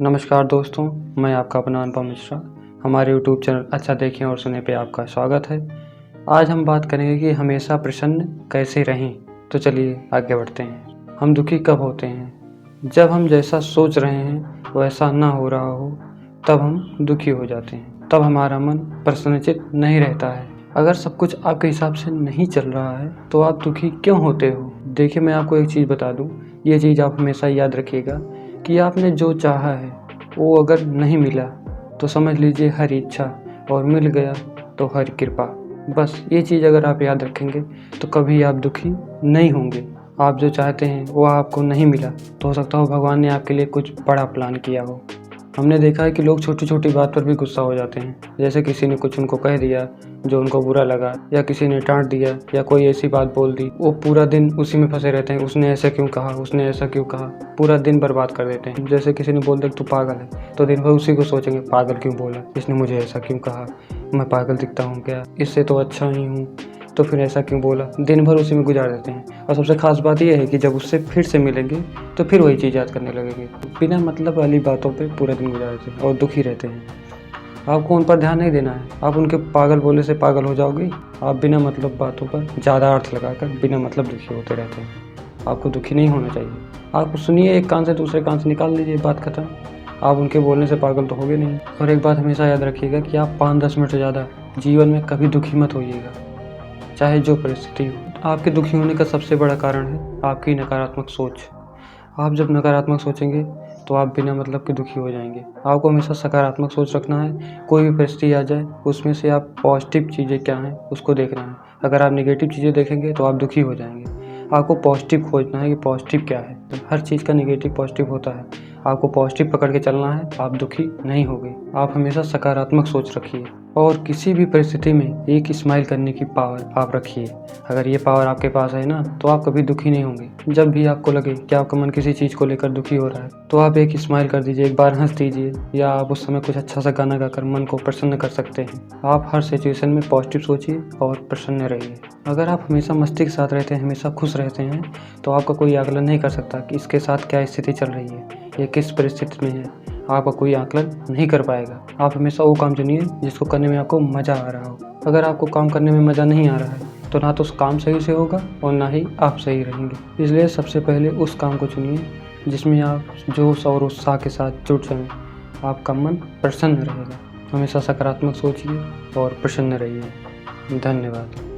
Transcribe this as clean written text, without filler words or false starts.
नमस्कार दोस्तों, मैं आपका अपना अनुपम मिश्रा। हमारे यूट्यूब चैनल अच्छा देखें और सुने पे आपका स्वागत है। आज हम बात करेंगे कि हमेशा प्रसन्न कैसे रहें। तो चलिए आगे बढ़ते हैं। हम दुखी कब होते हैं? जब हम जैसा सोच रहे हैं वैसा ना हो रहा हो तब हम दुखी हो जाते हैं। तब हमारा मन प्रसन्नचित्त नहीं रहता है। अगर सब कुछ आपके हिसाब से नहीं चल रहा है तो आप दुखी क्यों होते हो? देखिए, मैं आपको एक चीज़ बता दूँ, ये चीज़ आप हमेशा याद रखिएगा कि आपने जो चाहा है वो अगर नहीं मिला तो समझ लीजिए हर इच्छा, और मिल गया तो हर कृपा। बस ये चीज़ अगर आप याद रखेंगे तो कभी आप दुखी नहीं होंगे। आप जो चाहते हैं वो आपको नहीं मिला तो हो सकता हो भगवान ने आपके लिए कुछ बड़ा प्लान किया हो। हमने देखा है कि लोग छोटी छोटी बात पर भी गुस्सा हो जाते हैं। जैसे किसी ने कुछ उनको कह दिया जो उनको बुरा लगा, या किसी ने डांट दिया, या कोई ऐसी बात बोल दी, वो पूरा दिन उसी में फंसे रहते हैं। उसने ऐसा क्यों कहा, उसने ऐसा क्यों कहा, पूरा दिन बर्बाद कर देते हैं। जैसे किसी ने बोल दिया तू पागल है, तो दिन भर उसी को सोचेंगे, पागल क्यों बोला, इसने मुझे ऐसा क्यों कहा, मैं पागल दिखता हूँ क्या, इससे तो अच्छा ही हूँ, तो फिर ऐसा क्यों बोला। दिन भर उसी में गुजार देते हैं। और सबसे खास बात यह है कि जब उससे फिर से मिलेंगे तो फिर वही चीज़ याद करने लगेंगे। बिना मतलब वाली बातों पे पूरा दिन गुजारते हैं और दुखी रहते हैं। आपको उन पर ध्यान नहीं देना है। आप उनके पागल बोले से पागल हो जाओगे। आप बिना मतलब बातों पर ज़्यादा अर्थ लगाकर बिना मतलब दुखी होते रहते हैं। आपको दुखी नहीं होना चाहिए। आप सुनिए, एक कान से दूसरे कान से निकाल लीजिए, बात खत्म। आप उनके बोलने से पागल तो होगे नहीं। और एक बात हमेशा याद रखिएगा कि आप 5-10 मिनट से ज़्यादा जीवन में कभी दुखी मत होइएगा, चाहे जो परिस्थिति हो। आपके दुखी होने का सबसे बड़ा कारण है आपकी नकारात्मक सोच। आप जब नकारात्मक सोचेंगे तो आप बिना मतलब के दुखी हो जाएंगे। आपको हमेशा सकारात्मक सोच रखना है। कोई भी परिस्थिति आ जाए उसमें से आप पॉजिटिव चीज़ें क्या हैं उसको देखना है। अगर आप नेगेटिव चीज़ें देखेंगे तो आप दुखी हो जाएंगे। आपको पॉजिटिव खोजना है कि पॉजिटिव क्या है। तो हर चीज़ का नेगेटिव पॉजिटिव होता है। आपको पॉजिटिव पकड़ के चलना है, आप दुखी नहीं होगे। आप हमेशा सकारात्मक सोच रखिए और किसी भी परिस्थिति में एक स्माइल करने की पावर आप रखिए। अगर ये पावर आपके पास है ना, तो आप कभी दुखी नहीं होंगे। जब भी आपको लगे कि आपका मन किसी चीज़ को लेकर दुखी हो रहा है तो आप एक स्माइल कर दीजिए, एक बार हंस दीजिए, या आप उस समय कुछ अच्छा सा गाना गाकर मन को प्रसन्न कर सकते हैं। आप हर सिचुएशन में पॉजिटिव सोचिए और प्रसन्न रहिए। अगर आप हमेशा मस्ती के साथ रहते हैं, हमेशा खुश रहते हैं, तो आपका कोई आकलन नहीं कर सकता कि इसके साथ क्या स्थिति चल रही है, ये किस परिस्थिति में है। आपका कोई आकलन नहीं कर पाएगा। आप हमेशा वो काम चुनिए जिसको करने में आपको मज़ा आ रहा हो। अगर आपको काम करने में मज़ा नहीं आ रहा है तो ना तो उस काम सही से होगा और ना ही आप सही रहेंगे। इसलिए सबसे पहले उस काम को चुनिए जिसमें आप जोश और उत्साह के साथ जुट जाएं। आपका मन प्रसन्न रहेगा। हमेशा सकारात्मक सोचिए और प्रसन्न रहिए। धन्यवाद।